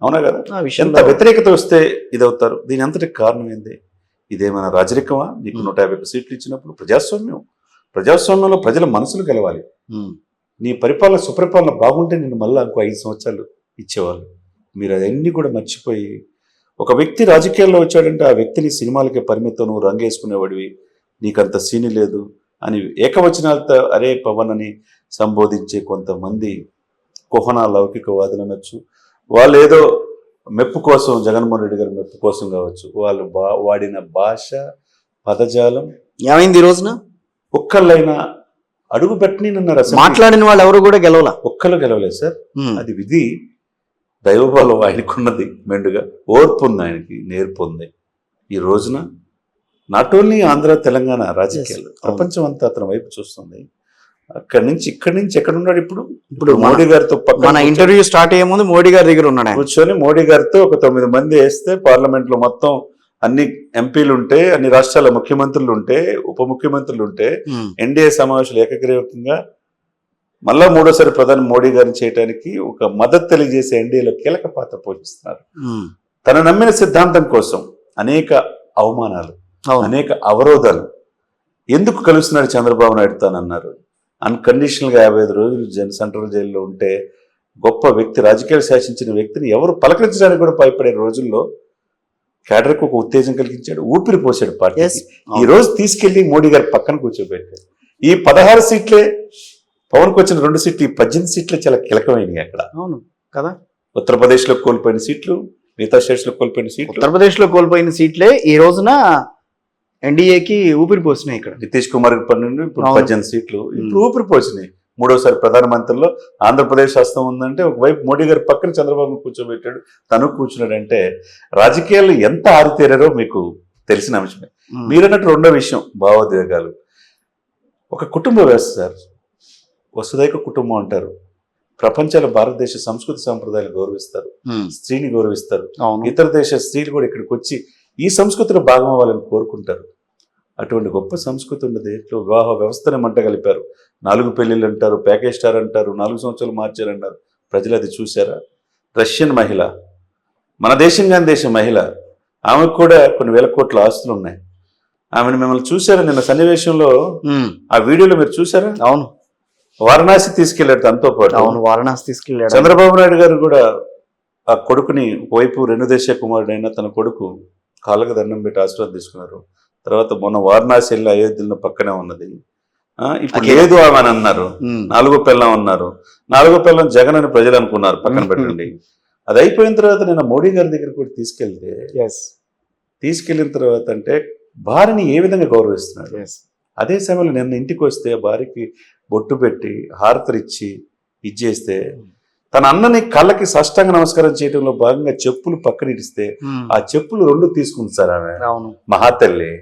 అవునా కదా? ఎంత వ్యతిరేకత వస్తే ఇదవుతారు. దీని అంతటి కారణం ఏంది? ఇదేమైనా రాజరికమా? నీకు 150 సీట్లు ఇచ్చినప్పుడు ప్రజాస్వామ్యంలో ప్రజల మనసులు గెలవాలి. నీ పరిపాలన సుపరిపాలన బాగుంటే నిన్ను మళ్ళీ ఇంకో 5 సంవత్సరాలు ఇచ్చేవాళ్ళు. మీరు అవన్నీ కూడా మర్చిపోయి ఒక వ్యక్తి రాజకీయాల్లో వచ్చాడంటే ఆ వ్యక్తిని సినిమాలకే పరిమితం, నువ్వు రంగేసుకునేవాడివి, నీకంత సీని లేదు అని ఏకవచనాలతో అరే పవన్ అని సంబోధించే కొంతమంది కుహన లౌకికవాదులు అనొచ్చు, వాళ్ళు ఏదో మెప్పు కోసం, జగన్మోహన్ రెడ్డి గారి మెప్పు కోసం కావచ్చు, వాళ్ళు వాడిన భాష పదజాలం ఏమైంది ఈ రోజున? ఒక్కళ్ళైనా అడుగు పెట్టినన్నారు. మాట్లాడిన వాళ్ళు ఎవరు కూడా గెలవలా, ఒక్కళ్ళు గెలవలేదు సార్. అది విధి, దైవబలం ఆయనకున్నది మెండుగా, ఓర్పు ఉంది ఆయనకి, నేర్పు ఉంది. ఈ రోజున నాట్ ఓన్లీ ఆంధ్ర తెలంగాణ రాజకీయాలు, ప్రపంచం అంతా అతని వైపు చూస్తుంది. ఇక్కడి నుంచి ఎక్కడున్నాడు ఇప్పుడు మోడీ గారితో మన ఇంటర్వ్యూ స్టార్ట్ అయ్యే ముందు మోడీ గారి దగ్గర ఉన్నాడు. కూర్చొని మోడీ గారితో ఒక 9 మంది వేస్తే పార్లమెంట్ లో మొత్తం అన్ని ఎంపీలు ఉంటే, అన్ని రాష్ట్రాల ముఖ్యమంత్రులు ఉంటే, ఉప ముఖ్యమంత్రులు ఉంటే, ఎన్డీఏ సమావేశాలు ఏకగ్రీవంగా మళ్ళా 3వసారి ప్రధాని మోడీ గారిని చేయడానికి ఒక మద్దతు తెలియజేసే ఎన్డీఏలో కీలక పాత్ర పోషిస్తున్నారు. తన నమ్మిన సిద్ధాంతం కోసం అనేక అవమానాలు, అనేక అవరోధాలు. ఎందుకు కలుస్తున్నాడు చంద్రబాబు నాయుడు తానన్నారు. అన్కండిషనల్ గా 55 రోజులు సెంట్రల్ జైల్లో ఉంటే గొప్ప వ్యక్తి, రాజకీయాలు శాసించిన వ్యక్తిని ఎవరు పలకరించడానికి కూడా భయపడే రోజుల్లో కేడర్కు ఒక ఉత్తేజం కలిగించాడు, ఊపిరి పోసాడు పార్టీ. ఈ రోజు తీసుకెళ్లి మోడీ గారి పక్కన కూర్చోబెట్టాడు. ఈ 16 సీట్లే పవన్కి వచ్చిన 2 సీట్లు, ఈ 18 సీట్లే చాలా కీలకమైనవి అక్కడ. అవును కదా? ఉత్తరప్రదేశ్ లో కోల్పోయిన సీట్లు, మిగతా స్టేట్స్ లో కోల్పోయిన సీట్లు, ఉత్తరప్రదేశ్ లో కోల్పోయిన సీట్లే ఈ రోజున ఎన్డీఏకి ఊపిరి పోసినాయి. ఇక్కడ నితీష్ కుమార్ 12, ఇప్పుడు 18 సీట్లు ఇప్పుడు ఊపిరి పోసినాయి. 3వసారి ప్రధానమంత్రిలో ఆంధ్రప్రదేశ్ హస్తం ఉందంటే ఒకవైపు మోడీ గారి పక్కన చంద్రబాబును కూర్చోబెట్టాడు, తను కూర్చున్నాడంటే రాజకీయాలు ఎంత ఆరితేరారో మీకు తెలిసిన అంశమే. మీరన్నట్టు రెండో విషయం భావోద్వేగాలు. ఒక కుటుంబ వ్యవస్థ సార్, వసుదైక కుటుంబం అంటారు. ప్రపంచంలో భారతదేశ సంస్కృతి సంప్రదాయాలు గౌరవిస్తారు, స్త్రీని గౌరవిస్తారు. ఇతర దేశ స్త్రీలు కూడా ఇక్కడికి వచ్చి ఈ సంస్కృతిలో భాగం అవ్వాలని కోరుకుంటారు. అటువంటి గొప్ప సంస్కృతి ఉన్నది. వివాహ వ్యవస్థను మంట కలిపారు. 4 పెళ్లిళ్ళు అంటారు, ప్యాకేజ్ స్టార్ అంటారు, 4 సంవత్సరాలు మార్చారంటారు. ప్రజలు అది చూసారా? రష్యన్ మహిళ, మన దేశం కాని దేశం మహిళ, ఆమెకు కూడా కొన్ని వేల కోట్ల ఆస్తులు ఉన్నాయి. ఆమెను మిమ్మల్ని చూసారా నిన్న సన్నివేశంలో? ఆ వీడియోలో మీరు చూసారా? అవును, వారణాసి తీసుకెళ్లాడు తనతో పాటు. అవును, వారణాసి తీసుకెళ్లాడు. చంద్రబాబు నాయుడు గారు కూడా ఆ కొడుకుని, ఒకవైపు 2 దేశ కుమారుడైన తన కొడుకు కాళ్ళకు దండం పెట్టి ఆశీర్వాదం తీసుకున్నారు. తర్వాత మొన్న వారణాసి వెళ్ళి అయోధ్యలో పక్కనే ఉన్నది. ఇప్పుడు లేదు ఆమె అని అన్నారు. 4వ పిల్లం అన్నారు. 4వ పిల్లం జగన్ అని ప్రజలు అనుకున్నారు, పక్కన పెట్టండి. అది అయిపోయిన తర్వాత నేను మోడీ గారి దగ్గర కూడా తీసుకెళ్ళిన తర్వాత అంటే భార్యని ఏ విధంగా గౌరవిస్తున్నాడు. అదే సమయంలో నిన్న ఇంటికి వస్తే భార్యకి బొట్టు పెట్టి హారతరిచ్చి ఇచ్చేస్తే, తన అన్నని కళ్ళకి సాష్టాంగ నమస్కారం చేయడంలో భాగంగా చెప్పులు పక్కన ఇడిస్తే ఆ చెప్పులు 2 తీసుకుంది సార్ ఆమె. మహాతల్లి.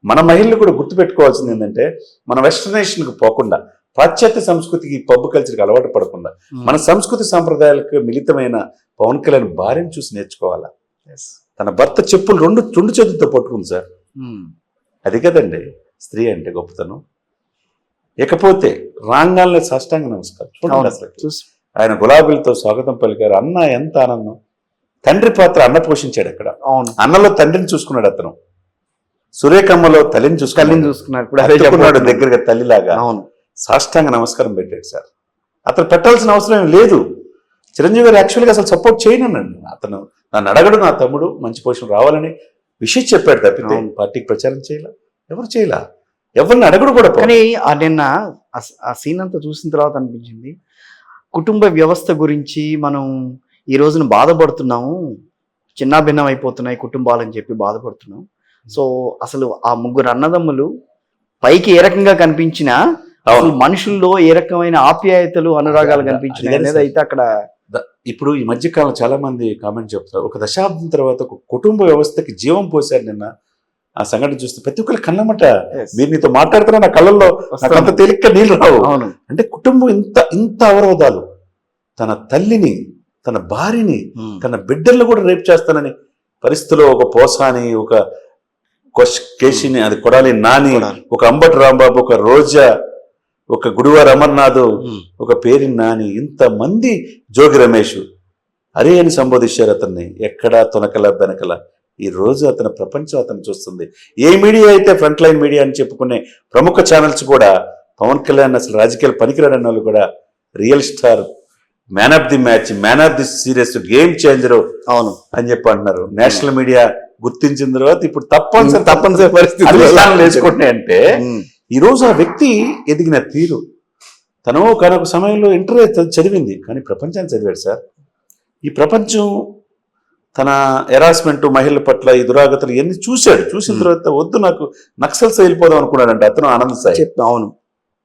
మన మహిళలు కూడా గుర్తుపెట్టుకోవాల్సింది ఏంటంటే, మన వెస్టర్నైజేషన్కి పోకుండా, పాశ్చాత్య సంస్కృతికి, పబ్బు కల్చర్కి అలవాటు పడకుండా, మన సంస్కృతి సాంప్రదాయాలకు మిళితమైన పవన్ కళ్యాణ్ భార్యను చూసి నేర్చుకోవాలా. తన భర్త చెప్పులు 2 చేతులతో పట్టుకుంది సార్. అది కదండి స్త్రీ అంటే గొప్పతనం. ఇకపోతే రాంగాల్ని సాష్టాంగ నమస్కారం చూడండి. అసలు ఆయన గులాబీలతో స్వాగతం పలికారు. అన్న ఎంత ఆనందం. తండ్రి పాత్ర అన్న పోషించాడు అక్కడ. అన్నలో తండ్రిని చూసుకున్నాడు అతను, సురేఖమ్మలో తల్లిని చూసుకున్నాడు దగ్గరగా తల్లిలాగా. సాష్టాంగ నమస్కారం పెట్టాడు సార్. అతను పెట్టాల్సిన అవసరం ఏం లేదు. చిరంజీవి గారు యాక్చువల్గా అసలు సపోర్ట్ చేయనండి. అతను నన్ను అడగడు, నా తమ్ముడు మంచి పొజిషన్ రావాలని విషయం చెప్పాడు తప్పితే పార్టీకి ప్రచారం చేయాల, ఎవరు చేయాల, ఎవరిని అడగడు కూడా. కానీ నిన్న ఆ సీన్ అంతా చూసిన తర్వాత అనిపించింది, కుటుంబ వ్యవస్థ గురించి మనం ఈ రోజున బాధపడుతున్నాము, చిన్నాభిన్నం అయిపోతున్నాయి కుటుంబాలని చెప్పి బాధపడుతున్నాం. సో అసలు ఆ 3 అన్నదమ్ములు పైకి ఏ రకంగా కనిపించినా అసలు మనుషుల్లో ఏ రకమైన ఆప్యాయతలు, అనురాగాలు కనిపించినాయి అనేది అయితే అక్కడ. ఇప్పుడు ఈ మధ్యకాలం చాలా మంది కామెంట్ చెప్తారు, ఒక దశాబ్దం తర్వాత ఒక కుటుంబ వ్యవస్థకి జీవం పోశారు. నిన్న ఆ సంఘటన చూస్తే ప్రతి ఒక్కరి కళ్ళమట, మీరు నీతో మాట్లాడుతున్నా నా కళ్ళల్లో అంత తేలిక నీళ్ళు రావు. అంటే కుటుంబం ఇంత అవరోధాలు. తన తల్లిని, తన భార్యని, తన బిడ్డలను కూడా రేపు చేస్తానని పరిస్థితిలో ఒక పోసాని, ఒక కేశిని, అది కొడాలి నాని, ఒక అంబటి రాంబాబు, ఒక రోజా, ఒక గుడివార అమర్నాథ్, ఒక పేరి నాని, ఇంతమంది, జోగి రమేష్, అరే అని సంబోధించారు అతన్ని, ఎక్కడ తొనకల బెనకల. ఈ రోజు అతని ప్రపంచం అతను చూస్తుంది. ఏ మీడియా అయితే ఫ్రంట్ లైన్ మీడియా అని చెప్పుకునే ప్రముఖ ఛానల్స్ కూడా పవన్ కళ్యాణ్ అసలు రాజకీయాలు పనికిరాడన్న వాళ్ళు కూడా real star, man of the match, man of the serious, game changer అవును అని చెప్పి అంటున్నారు. నేషనల్ మీడియా గుర్తించిన తర్వాత ఇప్పుడు తప్పనిసరి అన్ని పరిస్థితి ఛానల్ వేసుకుంటున్నాయంటే ఈ రోజు ఆ వ్యక్తి ఎదిగిన తీరు. తను ఒకనొక సమయంలో ఇంటర్ చదివింది, కానీ ప్రపంచాన్ని చదివాడు సార్. ఈ ప్రపంచం తన హెరాస్మెంట్, మహిళల పట్ల ఈ దురాగతులు ఇవన్నీ చూశాడు. చూసిన తర్వాత వద్దు నాకు నక్సల్స్ వెళ్ళిపోదాం అనుకున్నాడంట అతను, ఆనంద్ సాయి. అవును,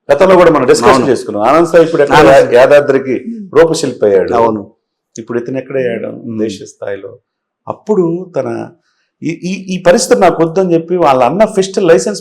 గతంలో కూడా మనం డిస్కషన్ చేసుకున్నాం. ఆనంద్ సాయి ఇప్పుడు ఎక్కడ యాదాద్రికి రూపశిల్పి అయ్యాడు. అవును, ఇప్పుడు ఇతను ఎక్కడ అయ్యాడు, దేశ స్థాయిలో. అప్పుడు తన ఈ పరిస్థితి నాకు వద్దని చెప్పి వాళ్ళ అన్న ఫెస్టివల్ లైసెన్స్